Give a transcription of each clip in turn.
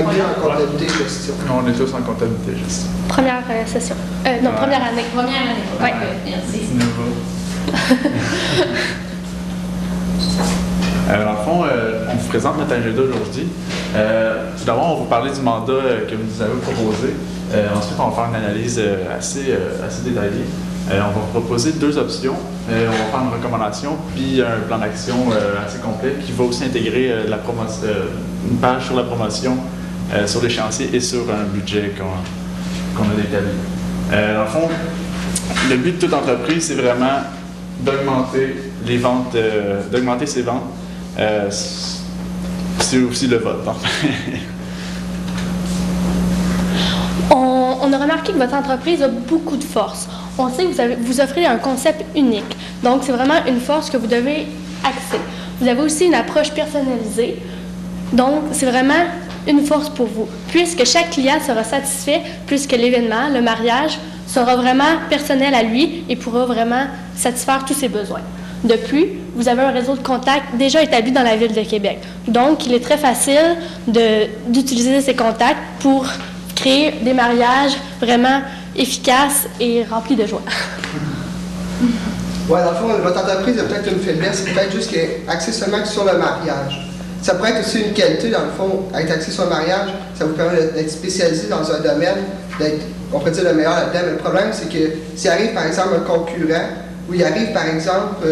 deux en comptabilité et gestion. On est tous en comptabilité et gestion. Première session. Non, première année. Première année. Ouais. Merci. Nouveau. Dans le fond, on vous présente notre agenda aujourd'hui. Tout d'abord, on va vous parler du mandat que vous nous avez proposé. Ensuite, on va faire une analyse assez détaillée. On va vous proposer deux options. On va faire une recommandation puis un plan d'action assez complet qui va aussi intégrer une page sur la promotion, sur l'échéancier et sur un budget qu'on a établi. Dans le fond, le but de toute entreprise, c'est vraiment d'augmenter les ventes, d'augmenter ses ventes. C'est aussi le vote. On a remarqué que votre entreprise a beaucoup de force. On sait que vous offrez un concept unique. Donc, c'est vraiment une force que vous devez axer. Vous avez aussi une approche personnalisée. Donc, c'est vraiment une force pour vous. Puisque chaque client sera satisfait, puisque l'événement, le mariage, sera vraiment personnel à lui et pourra vraiment satisfaire tous ses besoins. De plus, vous avez un réseau de contacts déjà établi dans la Ville de Québec. Donc, il est très facile d'utiliser ces contacts pour créer des mariages vraiment efficaces et remplis de joie. Oui, dans le fond, votre entreprise a peut-être une faiblesse, c'est peut-être juste qu'elle est axée seulement sur le mariage. Ça pourrait être aussi une qualité, dans le fond, être axé sur le mariage, ça vous permet d'être spécialisé dans un domaine, d'être, on pourrait dire, le meilleur là-dedans. Mais le problème, c'est que s'il arrive, par exemple, un concurrent, où il arrive, par exemple,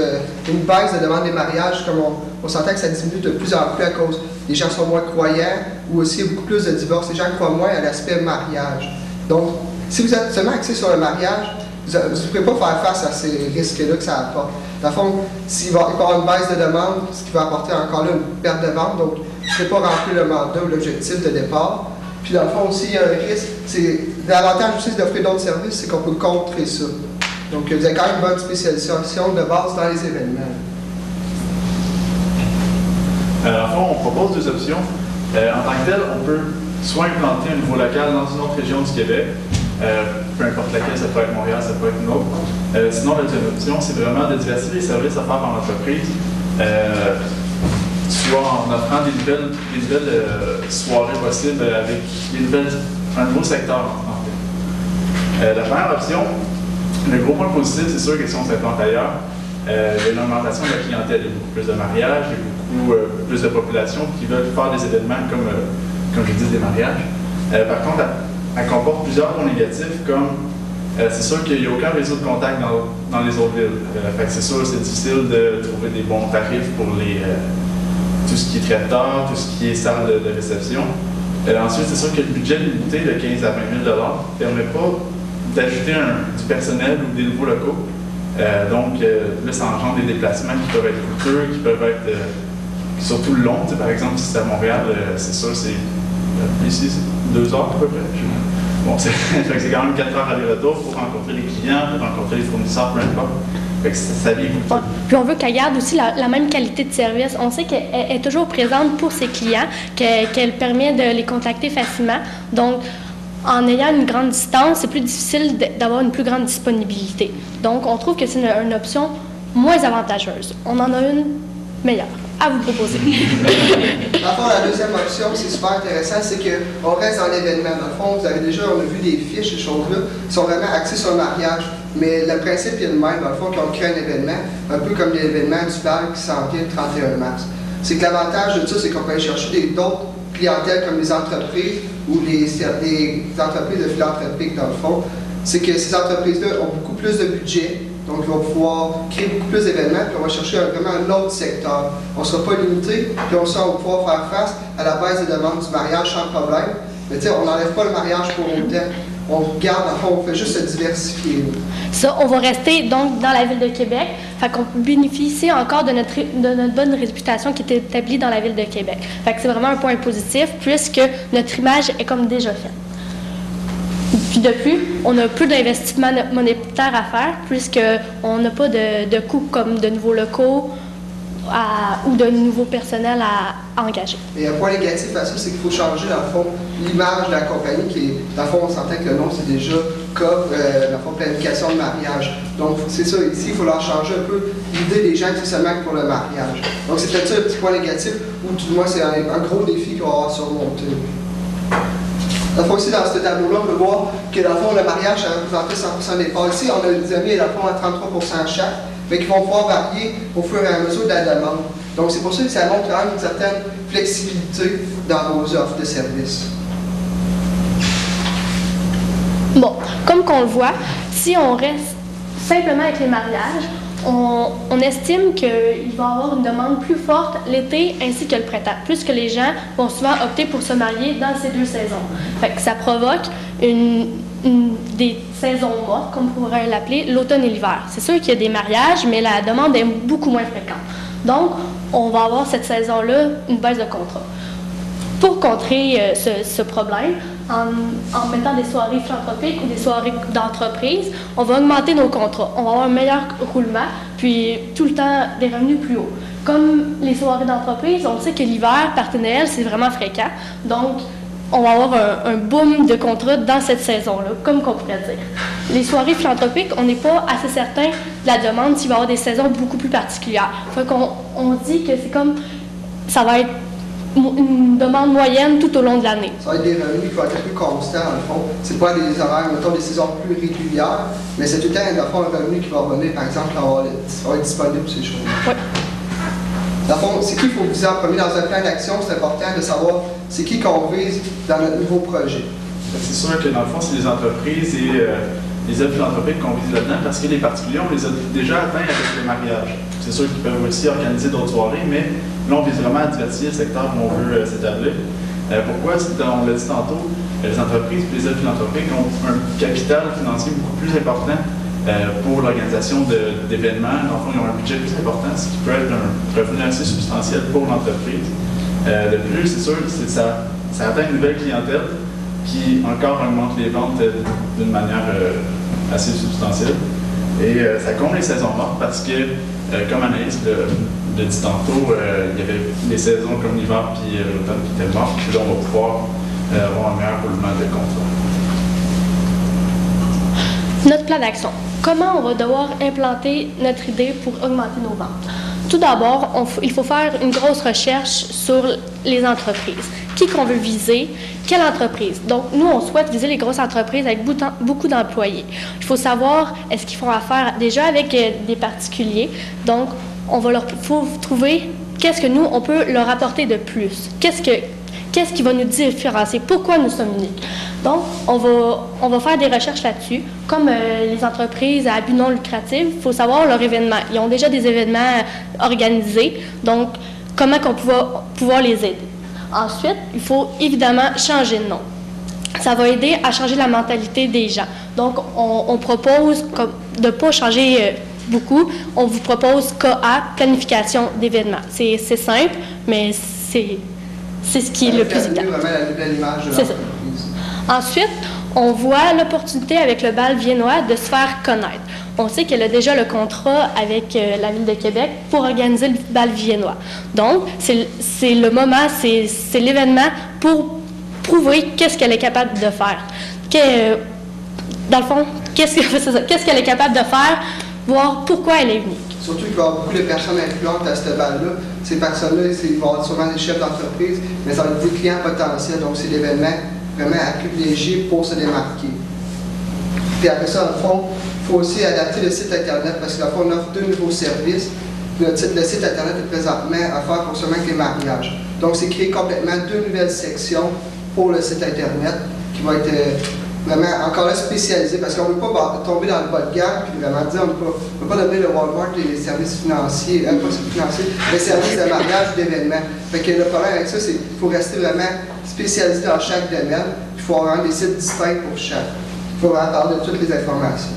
une baisse de demande des mariages, comme on s'entend que ça diminue de plus en plus à cause des gens sont moins croyants, ou aussi il y a beaucoup plus de divorces. Les gens croient moins à l'aspect mariage. Donc, si vous êtes seulement axé sur le mariage, vous ne pouvez pas faire face à ces risques-là que ça apporte. Dans le fond, s'il va y avoir une baisse de demande, ce qui va apporter encore là une perte de vente, donc vous ne pouvez pas remplir le mandat ou l'objectif de départ. Puis dans le fond aussi, il y a un risque, c'est l'avantage aussi d'offrir d'autres services, c'est qu'on peut contrer ça. Donc vous avez quand même une bonne spécialisation de base dans les événements. En fond, on propose deux options. En tant que tel, on peut soit implanter un nouveau local dans une autre région du Québec, peu importe laquelle, ça peut être Montréal, ça peut être une autre. Sinon, la deuxième option, c'est vraiment de diversifier les services offerts par l'entreprise, soit en offrant des nouvelles soirées possibles avec un nouveau secteur en fait. La première option, le gros point positif, c'est sûr que si on s'implante ailleurs, il y a une augmentation de la clientèle, il y a beaucoup plus de mariages, il y a beaucoup plus de populations qui veulent faire des événements comme je dis, des mariages. Par contre, elle comporte plusieurs points négatifs, comme c'est sûr qu'il n'y a aucun réseau de contact dans les autres villes. Fait que c'est sûr, c'est difficile de trouver des bons tarifs pour tout ce qui est traiteur, tout ce qui est salle de réception. Ensuite, c'est sûr que le budget limité de 15 à 20 000 ne permet pas d'ajouter du personnel ou des nouveaux locaux. Donc, là, ça engendre des déplacements qui peuvent être coûteux, qui peuvent être surtout longs. Par exemple, si c'est à Montréal, c'est sûr, c'est ici, c'est 2 heures à peu près. Bon, c'est quand même 4 heures aller-retour pour rencontrer les clients, pour rencontrer les fournisseurs, peu importe. Fait que ça vient coûteux. Puis on veut qu'elle garde aussi la même qualité de service. On sait qu'elle est toujours présente pour ses clients, qu'elle permet de les contacter facilement. Donc, en ayant une grande distance, c'est plus difficile d'avoir une plus grande disponibilité. Donc, on trouve que c'est une option moins avantageuse. On en a une meilleure à vous proposer. Dans le fond, la deuxième option, c'est super intéressant, c'est qu'on reste dans l'événement. Dans le fond, on a vu des fiches, ces choses-là, qui sont vraiment axées sur le mariage. Mais le principe est le même. Dans le fond, quand on crée un événement, un peu comme l'événement du bal qui s'en vient le 31 mars. C'est que l'avantage de ça, c'est qu'on peut aller chercher d'autres clientèles comme les entreprises ou les entreprises de philanthropique, dans le fond. C'est que ces entreprises-là ont beaucoup plus de budget. Donc, ils vont pouvoir créer beaucoup plus d'événements, puis on va chercher vraiment un autre secteur. On ne sera pas limité, puis on va pouvoir faire face à la baisse des demandes du mariage sans problème. Mais tu sais, on n'enlève pas le mariage pour autant. On garde, enfin, on fait juste se diversifier. Ça, on va rester donc dans la Ville de Québec. Fait qu'on bénéficie encore de notre bonne réputation qui est établie dans la Ville de Québec. Fait que c'est vraiment un point positif, puisque notre image est comme déjà faite. Puis de plus, on a peu d'investissement monétaire à faire, puisqu'on n'a pas de coûts comme de nouveaux locaux ou de nouveaux personnels à engager. Et un point négatif à ça, c'est qu'il faut changer, dans le fond, l'image de la compagnie qui est, dans le fond, on s'entend que le nom, c'est déjà COP, dans le fond, planification de mariage. Donc, c'est ça, ici, il faut leur changer un peu l'idée des gens qui se seulement pour le mariage. Donc, c'est peut-être ça le petit point négatif, ou tout du moins, c'est un gros défi qu'on va avoir surmonté. Dans le fond, ici, dans ce tableau-là, on peut voir que dans le fond, le mariage a représenté 100% des parts. Ici, on a les amis, dans le fond, à 33% chaque, mais qui vont pouvoir varier au fur et à mesure de la demande. Donc, c'est pour ça que ça montre quand même une certaine flexibilité dans vos offres de services. Bon, comme qu'on le voit, si on reste simplement avec les mariages, on estime qu'il va y avoir une demande plus forte l'été ainsi que le printemps, puisque les gens vont souvent opter pour se marier dans ces deux saisons. Fait que ça provoque des saisons mortes, comme on pourrait l'appeler, l'automne et l'hiver. C'est sûr qu'il y a des mariages, mais la demande est beaucoup moins fréquente. Donc, on va avoir cette saison-là une baisse de contrat. Pour contrer ce problème, en mettant des soirées philanthropiques ou des soirées d'entreprise, on va augmenter nos contrats. On va avoir un meilleur roulement, puis tout le temps des revenus plus hauts. Comme les soirées d'entreprise, on sait que l'hiver, partie Noël, c'est vraiment fréquent. Donc, on va avoir un boom de contrats dans cette saison-là, comme qu'on pourrait dire. Les soirées philanthropiques, on n'est pas assez certain de la demande s'il va y avoir des saisons beaucoup plus particulières. Fait qu'on dit que c'est comme, ça va être une demande moyenne tout au long de l'année. Ça va être des revenus qui vont être plus constants, dans le fond. C'est pas des horaires, mettons, des saisons plus régulières, mais c'est tout le temps, dans le fond, un revenu qui va revenir, par exemple, va être disponible pour ces choses-là. Oui. Dans le fond, c'est qui qu'il faut viser en premier dans un plan d'action? C'est important de savoir c'est qui qu'on vise dans notre nouveau projet. C'est sûr que dans le fond, c'est les entreprises et les aides philanthropiques qu'on vise là-dedans parce que les particuliers, on les a déjà atteints avec les mariages. C'est sûr qu'ils peuvent aussi organiser d'autres soirées, mais là, on vise vraiment à diversifier le secteur où on veut s'établir. Pourquoi? On l'a dit tantôt, les entreprises et les aides philanthropiques ont un capital financier beaucoup plus important pour l'organisation d'événements. Dans le fond, ils ont un budget plus important, ce qui peut être un revenu assez substantiel pour l'entreprise. De plus, c'est sûr, ça atteint une nouvelle clientèle qui encore augmente les ventes d'une manière assez substantielle. Et ça comble les saisons mortes parce que, comme Anaïs le dit tantôt, il y avait des saisons comme l'hiver puis l'automne qui étaient mortes, puis là on va pouvoir avoir un meilleur roulement de contrat. Notre plan d'action. Comment on va devoir implanter notre idée pour augmenter nos ventes? Tout d'abord, il faut faire une grosse recherche sur les entreprises. Qui qu'on veut viser? Quelle entreprise? Donc, nous, on souhaite viser les grosses entreprises avec beaucoup d'employés. Il faut savoir, est-ce qu'ils font affaire déjà avec des particuliers? Donc, faut trouver qu'est-ce que nous, on peut leur apporter de plus. Qu'est-ce qui va nous différencier? Pourquoi nous sommes uniques? Donc, on va faire des recherches là-dessus. Comme les entreprises à but non lucratif, il faut savoir leurs événements. Ils ont déjà des événements organisés, donc comment qu'on va pouvoir les aider. Ensuite, il faut évidemment changer de nom. Ça va aider à changer la mentalité des gens. Donc, on propose de ne pas changer beaucoup. On vous propose KA, planification d'événements. C'est simple, mais c'est ce qui est le plus évident. C'est ça. Ensuite, on voit l'opportunité avec le bal viennois de se faire connaître. On sait qu'elle a déjà le contrat avec la Ville de Québec pour organiser le bal viennois. Donc, c'est le moment, c'est l'événement pour prouver qu'est-ce qu'elle est capable de faire. Dans le fond, qu'est-ce qu'elle est capable de faire, voir pourquoi elle est unique. Surtout qu'il va y avoir beaucoup de personnes influentes à ce bal-là. Ces personnes-là, ils vont être sûrement des chefs d'entreprise, mais ça va être des clients potentiels. Donc, c'est l'événement vraiment à privilégier pour se démarquer. Puis après ça, dans le fond, il faut aussi adapter le site Internet parce que, dans le fond, on offre 2 nouveaux services. Le site Internet est présentement à faire pour seulement que les mariages. Donc, c'est créer complètement 2 nouvelles sections pour le site Internet qui vont être vraiment encore là spécialisées parce qu'on ne veut pas tomber dans le bas de gamme puis vraiment dire on ne peut pas donner le Walmart les services financiers, pas financiers, les services de mariage ou d'événements. Fait que le problème avec ça, c'est qu'il faut rester vraiment spécialisé dans chaque domaine. Il faut avoir des sites distincts pour chaque. Il faut vraiment parler de toutes les informations.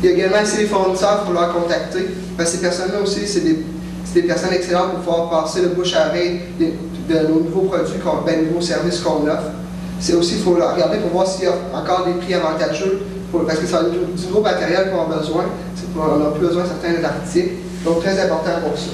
Il y a également aussi les fournisseurs, il faut leur contacter. Parce que ces personnes-là aussi, c'est des personnes excellentes pour pouvoir passer le bouche à oreille de nos nouveaux produits, nouveaux services qu'on offre. C'est aussi, il faut regarder pour voir s'il y a encore des prix avantageux, parce que ça a du nouveau matériel qu'on a besoin. On n'a plus besoin de certains articles. Donc, très important pour ça.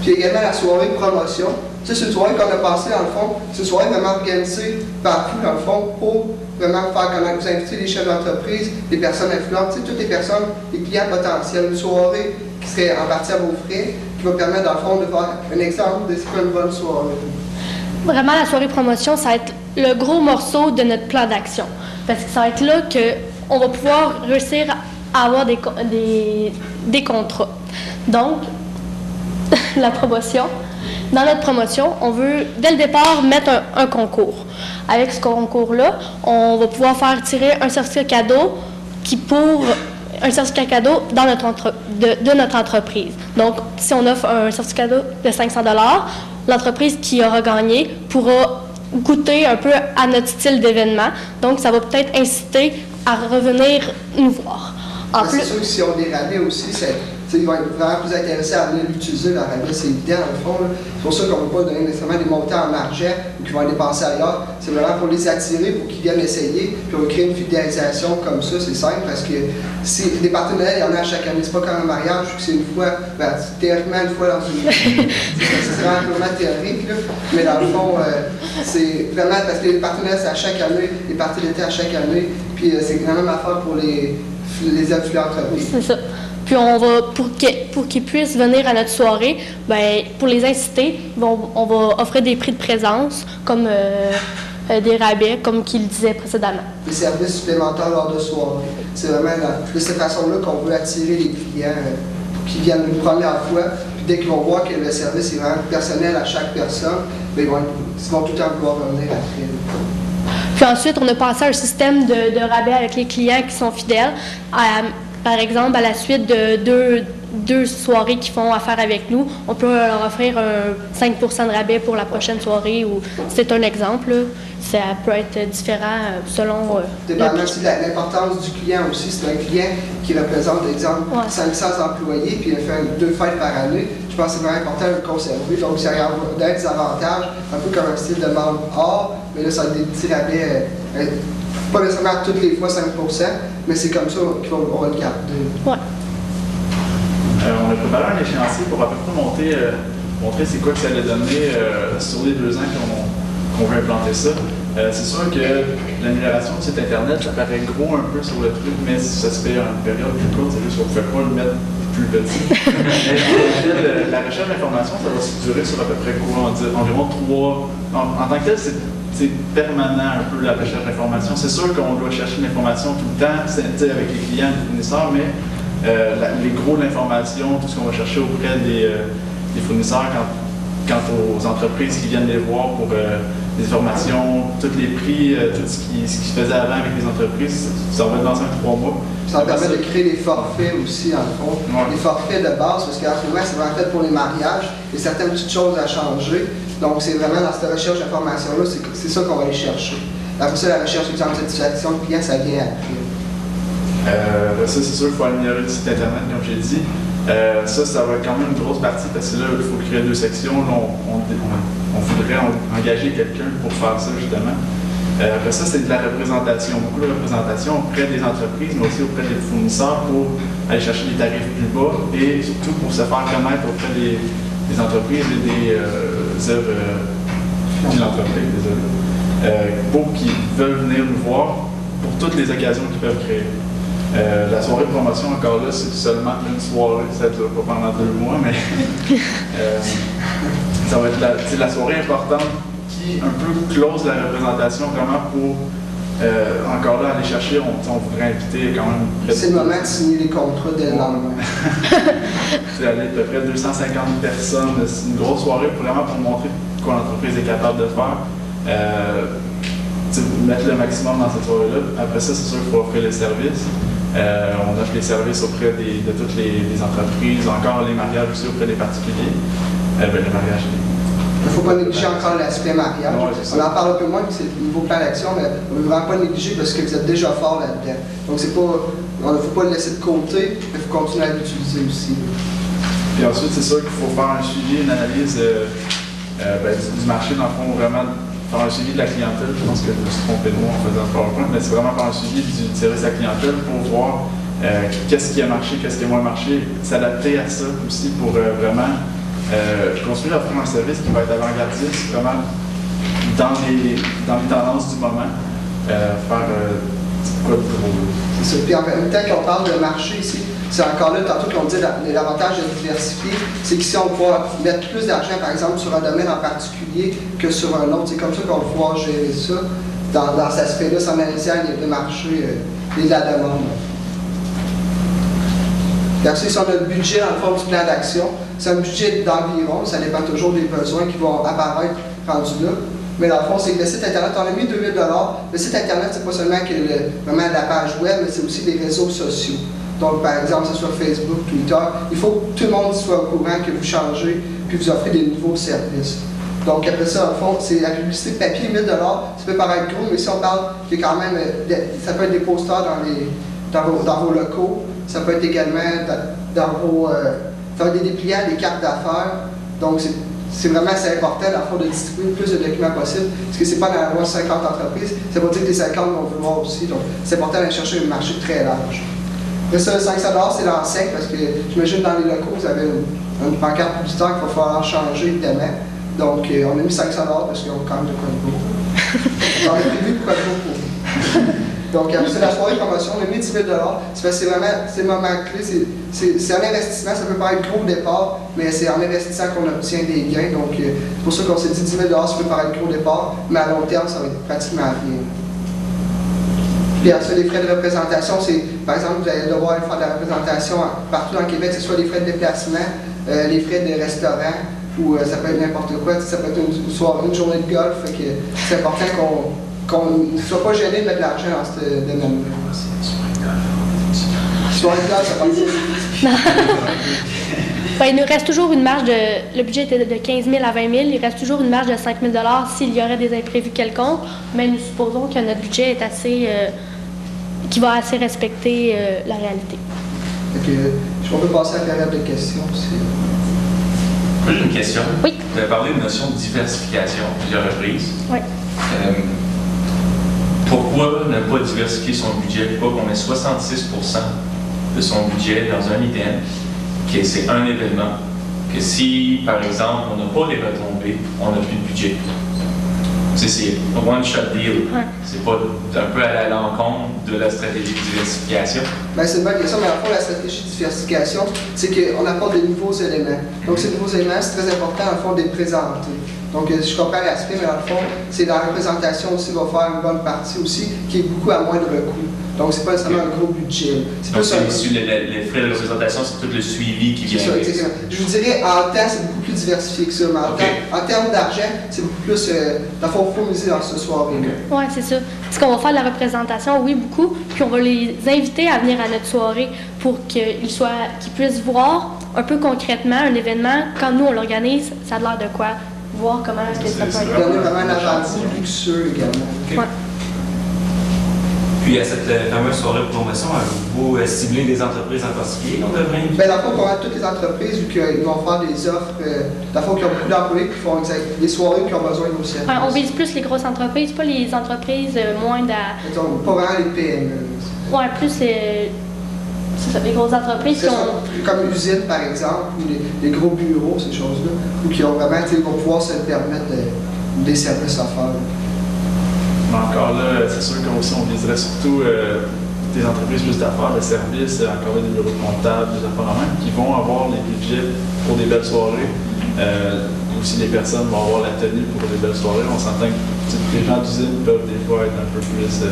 Puis également la soirée de promotion. Ça, c'est une soirée qu'on a passée, dans le fond. C'est une soirée vraiment organisée par vous, dans le fond, pour vraiment faire connaître, vous inviter les chefs d'entreprise, les personnes influentes, toutes les personnes, les clients potentiels. Une soirée qui serait en partie à vos frais, qui va permettre, dans le fond, de faire un exemple de ce qu'est une bonne soirée. vraiment la soirée promotion, ça va être le gros morceau de notre plan d'action. Parce que ça va être là qu'on va pouvoir réussir à avoir des contrats. Donc, la promotion. Dans notre promotion, on veut, dès le départ, mettre un concours. Avec ce concours-là, on va pouvoir faire tirer un certificat cadeau un certificat cadeau dans de notre entreprise. Donc, si on offre un certificat cadeau de 500 $, l'entreprise qui aura gagné pourra goûter un peu à notre style d'événement. Donc, ça va peut-être inciter à revenir nous voir. C'est sûr que si on des rabais aussi, ils vont être vraiment plus intéressés à venir l'utiliser, le rabais, c'est évident, dans le fond. C'est pour ça qu'on ne veut pas donner nécessairement des montants en argent ou qu'ils vont les dépenser ailleurs. C'est vraiment pour les attirer, pour qu'ils viennent essayer. Puis on va créer une fidélisation comme ça, c'est simple, parce que si des partenariats, il y en a à chaque année. C'est pas comme un mariage, c'est une fois, théoriquement une fois dans une vie. C'est vraiment théorique, là. Mais dans le fond, c'est vraiment parce que les partenariats, c'est à chaque année, les parties d'été à chaque année. Puis c'est la même affaire pour les affiliés entreprises. C'est ça. Puis on va, pour qu'ils puissent venir à notre soirée, ben, pour les inciter, on va offrir des prix de présence, comme des rabais, comme qu'il disait précédemment. Des services supplémentaires lors de soirée. C'est vraiment de cette façon-là qu'on veut attirer les clients pour qu'ils viennent une première fois. Puis dès qu'ils vont voir que le service est vraiment personnel à chaque personne, ben, ils vont tout le temps vouloir revenir après. Puis ensuite, on a passé à un système de rabais avec les clients qui sont fidèles. Par exemple, à la suite de deux soirées qui font affaire avec nous, on peut leur offrir un 5 % de rabais pour la prochaine soirée. Ou c'est un exemple. Ça peut être différent selon... Dépendant aussi de l'importance du client aussi. C'est un client qui représente, par exemple, 500 employés, puis il fait 2 fêtes par année. Je pense que c'est vraiment important de le conserver. Donc, ça va être des avantages, un peu comme un style de membre or, mais là, ça va être des petits rabais, pas nécessairement toutes les fois 5 %, mais c'est comme ça qu'on va le garder. Ouais. On a préparé un échéancier pour à peu près montrer c'est quoi que ça allait donner sur les 2 ans qu'on veut implanter ça. C'est sûr que l'amélioration du site Internet, ça paraît gros un peu sur le truc, mais ça se fait en une période plus courte, c'est juste qu'on ne pouvait pas le mettre plus petit. La recherche d'information, ça va se durer sur à peu près quoi? Environ 3... En tant que tel, c'est permanent un peu la recherche d'information. C'est sûr qu'on doit chercher l'information tout le temps, avec les clients, les fournisseurs, mais les gros de l'information, tout ce qu'on va chercher auprès des fournisseurs quant aux entreprises qui viennent les voir pour des informations, tous les prix, tout ce qui se faisait avant avec les entreprises, ça va être dans 3 mois. Ça permet de créer des forfaits aussi, en fond. Des forfaits de base, parce qu'en ce moment, c'est vraiment fait pour les mariages. Il y a certaines petites choses à changer. Donc, c'est vraiment dans cette recherche d'information-là, c'est ça qu'on va aller chercher. Après ça, la recherche de satisfaction de client, ça vient après. Ça, c'est sûr qu'il faut améliorer le site Internet, comme j'ai dit. Ça va être quand même une grosse partie parce que là, il faut créer 2 sections. Là, on voudrait engager quelqu'un pour faire ça, justement. Après ça, c'est de la représentation. Beaucoup de représentation auprès des entreprises, mais aussi auprès des fournisseurs pour aller chercher des tarifs plus bas et surtout pour se faire connaître auprès des entreprises et des philanthropiques, pour qu'ils veulent venir nous voir pour toutes les occasions qu'ils peuvent créer. La soirée de promotion, encore là, c'est seulement une soirée, ça ne dure pas pendant 2 mois, mais ça va être la soirée importante qui un peu close la représentation vraiment pour encore là aller chercher, on voudrait inviter quand même c'est le moment de signer les contrats dès le lendemain. C'est aller à peu près 250 personnes, c'est une grosse soirée vraiment pour montrer quoi l'entreprise est capable de faire. Mettre le maximum dans cette soirée-là. Après ça, c'est sûr qu'il faut offrir les services. On offre les services auprès de toutes les entreprises, encore les mariages aussi auprès des particuliers. Les mariages. Il ne faut pas négliger encore l'aspect mariage. On en parle un peu moins, c'est le niveau plan d'action, mais on ne veut vraiment pas négliger parce que vous êtes déjà fort là-dedans. Donc, on ne faut pas le laisser de côté, mais il faut continuer à l'utiliser aussi. Puis ensuite, c'est sûr qu'il faut faire un suivi, une analyse du marché, dans le fond, vraiment faire un suivi de la clientèle. Je pense que je me suis trompé de moi en faisant le PowerPoint, mais c'est vraiment faire un suivi du service à la clientèle pour voir qu'est-ce qui a marché, qu'est-ce qui a moins marché, s'adapter à ça aussi pour vraiment continuer à offrir un service qui va être avant-gardiste, vraiment dans les tendances du moment, faire quoi de gros. C'est ça. Puis en même temps qu'on parle de marché ici, c'est encore là, tantôt qu'on dit l'avantage de diversifier, c'est que si on va mettre plus d'argent, par exemple, sur un domaine en particulier que sur un autre, c'est comme ça qu'on va pouvoir gérer ça dans cet aspect-là, sans analyser les marchés et la demande. Et ensuite, si on a le budget dans le fond du plan d'action, c'est un budget d'environ, ça dépend toujours des besoins qui vont apparaître rendus là. Mais dans le fond, c'est que le site Internet, on a mis 2000 $. Le site Internet, c'est pas seulement que vraiment la page web, mais c'est aussi les réseaux sociaux. Donc, par exemple, que ce soit Facebook, Twitter, il faut que tout le monde soit au courant que vous changez puis vous offrez des nouveaux services. Donc, après ça, dans le fond, c'est la publicité papier, 1000 $. Ça peut paraître gros, mais si on parle que quand même, ça peut être des posters dans vos locaux, ça peut être également dans des dépliants, des cartes d'affaires. Donc, c'est vraiment assez important, dans le fond, de distribuer le plus de documents possible, parce que c'est pas dans la loi 50 entreprises, ça veut dire que les 50 vont vouloir aussi. Donc, c'est important d'aller chercher un marché très large. Après ça, le 500 $, c'est l'enseigne, parce que j'imagine dans les locaux, vous avez une pancarte publicitaire qu'il va falloir changer, évidemment. Donc, on a mis 500 $ parce qu'on a quand même de quoi de beau. On a prévu de quoi de beau pour vous. Donc, c'est la soirée de promotion, on a mis 10 000 $. C'est vraiment, c'est le moment clé, c'est un investissement, ça peut paraître gros au départ, mais c'est en investissant qu'on obtient des gains. Donc, c'est pour ça qu'on s'est dit 10 000 $, ça peut paraître gros au départ, mais à long terme, ça va être pratiquement rien. Puis ensuite, les frais de représentation, c'est, par exemple, vous allez devoir aller faire de la représentation partout dans le Québec, que ce soit les frais de déplacement, les frais de restaurant, ou ça peut être n'importe quoi, ça peut être une soirée, une journée de golf, fait que c'est important qu'on ne soit pas gêné de mettre de l'argent dans ce domaine-là. Soirée de golf, ça passe. Il nous reste toujours une marge le budget était de 15 000 à 20 000, il reste toujours une marge de 5 000 $ s'il y aurait des imprévus quelconques, mais nous supposons que notre budget est assez, qui va assez respecter la réalité. On peut passer à la période de questions aussi. Moi, j'ai une question. Oui. Vous avez parlé de notion de diversification à plusieurs reprises. Oui. Pourquoi ne pas diversifier son budget? Pourquoi qu'on met 66 % de son budget dans un item, que c'est un événement, que si, par exemple, on n'a pas des retombées, on n'a plus de budget. C'est un one-shot deal. Ouais. C'est pas un peu à l'encontre de la stratégie de diversification. Ben, c'est une bonne question, mais en fond, la stratégie de diversification, c'est qu'on apporte des nouveaux éléments. Donc, ces nouveaux éléments, c'est très important, en fond, de les présenter. Donc, je comprends l'aspect, mais dans le fond, c'est la représentation aussi va faire une bonne partie aussi, qui est beaucoup à moindre coût. Donc, c'est pas nécessairement un gros budget. Donc, les frais de représentation, c'est tout le suivi qui vient avec ça. Je vous dirais, en temps, c'est beaucoup plus diversifié que ça, mais en termes d'argent, c'est beaucoup plus, dans le fond, il faut miser dans ce soirée-là. Oui, c'est ça. Parce qu'on va faire de la représentation, oui, beaucoup, puis on va les inviter à venir à notre soirée pour qu'ils puissent voir un peu concrètement un événement. Quand nous, on l'organise, ça a l'air de quoi? Voir comment est-ce que ça peut être. Donner vraiment un avantage luxueux également. Okay. Ouais. Puis à cette fameuse soirée de promotion, avez-vous ciblé des entreprises en particulier qu'on devrait inviter? Bien, dans le fond, pour toutes les entreprises, vu qu'ils vont faire des offres, dans le fond, qui ont beaucoup d'employés, qui font des soirées qui ont besoin de nos services. Ouais, on vise plus les grosses entreprises, pas les entreprises moins Donc, pas vraiment les PME. Oui, plus c'est ça, les grosses entreprises qui ont. Comme usines, par exemple, ou les gros bureaux, ces choses-là, ou qui ont vraiment, ils vont pouvoir se permettre des services à faire. Mais encore là, c'est sûr qu'aussi on viserait surtout des entreprises plus d'affaires, de services, encore des bureaux comptables, des affaires en même, qui vont avoir les budgets pour des belles soirées. Aussi, les personnes vont avoir la tenue pour des belles soirées. On s'entend que les gens d'usine peuvent des fois être un peu plus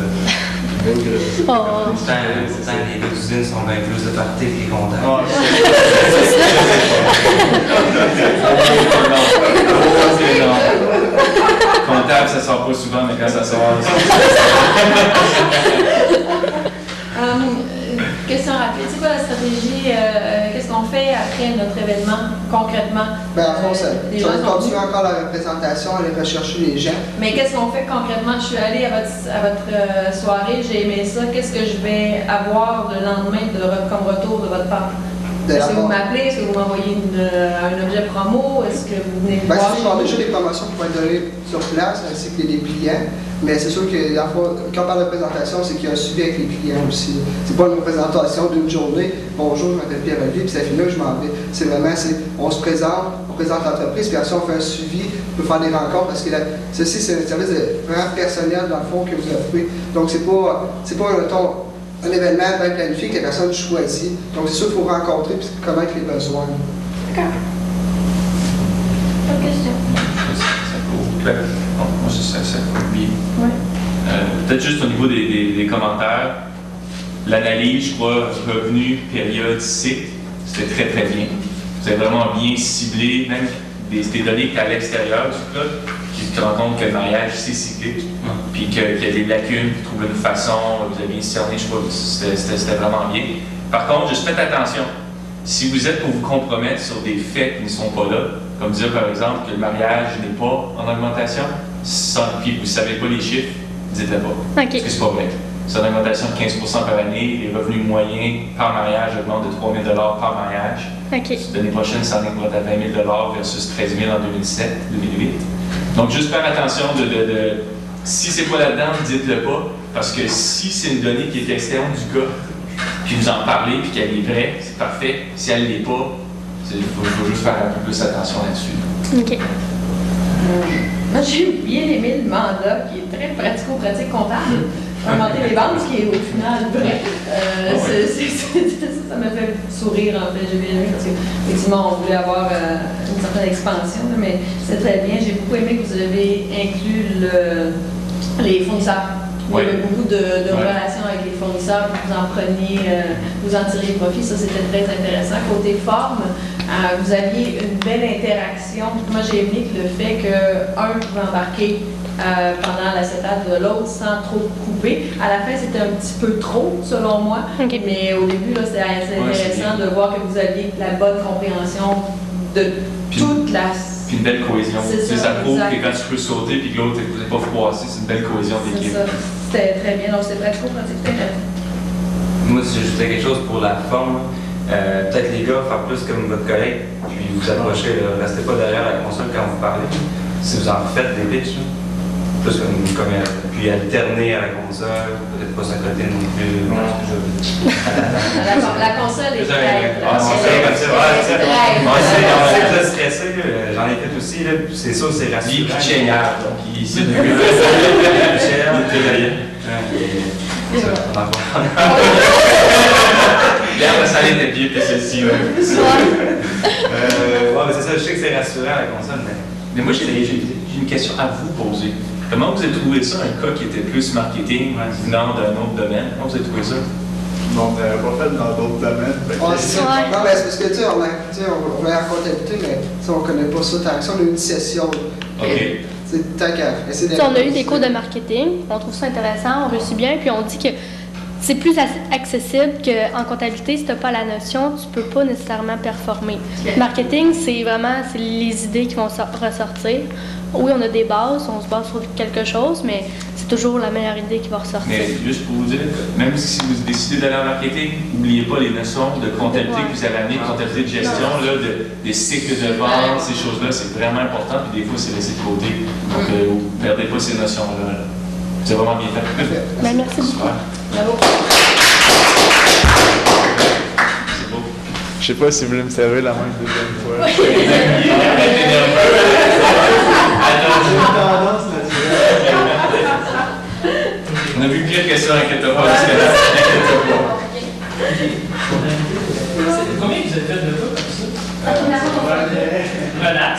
vulgaires. Pourtant, les deux usines sont bien plus de parties que les comptables. Comptable, ça sort pas souvent, mais quand ça sort. Question rapide. C'est quoi la stratégie? Qu'est-ce qu'on fait après notre événement, concrètement? Bien, en fond, ça va continuer encore la représentation, aller rechercher les gens. Mais qu'est-ce qu'on fait concrètement? Je suis allée à votre soirée, j'ai aimé ça. Qu'est-ce que je vais avoir le lendemain comme retour de votre part? Est-ce que vous m'appelez? Est-ce que vous m'envoyez un objet promo? Est-ce que vous venez me voir? Il y a déjà des promotions qui vont être données sur place, ainsi que des clients. Mais c'est sûr que quand on parle de présentation, c'est qu'il y a un suivi avec les clients aussi. C'est pas une présentation d'une journée. Bonjour, je m'appelle Pierre-Olivier, puis ça finit là, je m'en vais. C'est vraiment, on se présente, on présente l'entreprise, puis après on fait un suivi, on peut faire des rencontres, parce que ceci, c'est un service vraiment personnel, dans le fond, que vous offrez. Donc, c'est pas un ton. un événement bien planifié que les personnes choisissent. Donc, c'est sûr qu'il faut rencontrer et connaître les besoins. D'accord. Autre question? Moi, ça coule bien. Oui. Peut-être juste au niveau des commentaires, l'analyse, je crois, revenu, période, cycle, c'était très très bien. Vous avez vraiment bien ciblé, même des données qui étaient à l'extérieur du club, qui te rendent compte que le mariage, c'est cyclique, puis qu'il y a des lacunes, puis trouver une façon, vous avez bien cerné, je crois, c'était vraiment bien. Par contre, juste faites attention. Si vous êtes pour vous compromettre sur des faits qui ne sont pas là, comme dire par exemple que le mariage n'est pas en augmentation, puis vous ne savez pas les chiffres, dites-le pas. OK. Parce que c'est pas vrai. C'est une augmentation de 15 par année. Les revenus moyens par mariage augmentent de 3 000 par mariage. OK. L'année prochaine, ça en est à 20 000 versus 13 000 en 2007-2008. Donc, juste faire attention si c'est pas là-dedans, dites-le pas. Parce que si c'est une donnée qui est externe du cas, puis vous en parlez, puis qu'elle est vraie, c'est parfait. Si elle ne l'est pas, il faut juste faire un peu plus attention là-dessus. OK. Moi, j'ai bien aimé le mandat qui est très pratico-pratique comptable. Inventer les banques, ce qui est au final vrai. Ça m'a fait sourire en fait. J'ai bien aimé parce qu'effectivement, on voulait avoir une certaine expansion, là, mais c'est très bien. J'ai beaucoup aimé que vous avez inclus les fournisseurs. Il y avait beaucoup de relations avec les fournisseurs, que vous en preniez, vous en tiriez profit. Ça, c'était très intéressant. Côté forme, vous aviez une belle interaction. Moi, j'ai aimé le fait qu'un pouvait embarquer pendant la cétade de l'autre sans trop couper. À la fin, c'était un petit peu trop, selon moi. Okay. Mais au début, c'était assez intéressant de voir que vous aviez la bonne compréhension de toute la... Puis une belle cohésion. Ça prouve que quand tu peux sauter puis que l'autre n'est pas froissé, c'est une belle cohésion d'équipe. C'était très bien. Donc, c'était pratico-pratique. Moi, si j'ajoutais quelque chose pour la forme, peut-être les gars, faire plus comme votre collègue, puis vous approchez, restez pas derrière la console quand vous parlez. Si vous en faites des pitchs, plus comme puis alterner à la console, peut-être pas s'accoter non plus. La console est très... Vous êtes stressé, j'en ai fait aussi, c'est ça, c'est rassurant. Il est pitché hier, donc il s'est de L'herbe salée était bien que celle-ci. Ouais, mais c'est ça, je sais que c'est rassurant à la console, mais moi j'ai une question à vous poser. Comment vous avez trouvé ça, un cas qui était plus marketing venant d'un autre domaine? Comment vous avez trouvé ça? Non, on n'avait pas fait dans d'autres domaines. Non, mais c'est parce que, tu sais, on va en comptabilité, mais on ne connaît pas ça tant que ça. On a eu une session. OK. C'est tant qu'à essayer On a eu des cours de marketing, on trouve ça intéressant, on réussit bien, puis on dit que c'est plus accessible qu'en comptabilité, si tu n'as pas la notion, tu ne peux pas nécessairement performer. Marketing, c'est les idées qui vont ressortir. Oui, on a des bases, on se base sur quelque chose, mais c'est toujours la meilleure idée qui va ressortir. Mais juste pour vous dire, même si vous décidez d'aller en marketing, n'oubliez pas les notions de comptabilité que vous avez amenées, comptabilité de gestion, des cycles de vente, ces choses-là, c'est vraiment important, puis des fois, c'est laissé de côté. Donc, vous ne perdez pas ces notions-là. C'est vraiment bien fait. Ben, merci beaucoup. Bravo. C'est beau. Je sais pas si vous voulez me servir la main une deuxième fois. On a vu pire que ça, inquiète-toi pas. Combien vous avez fait de pas comme ça? Relax.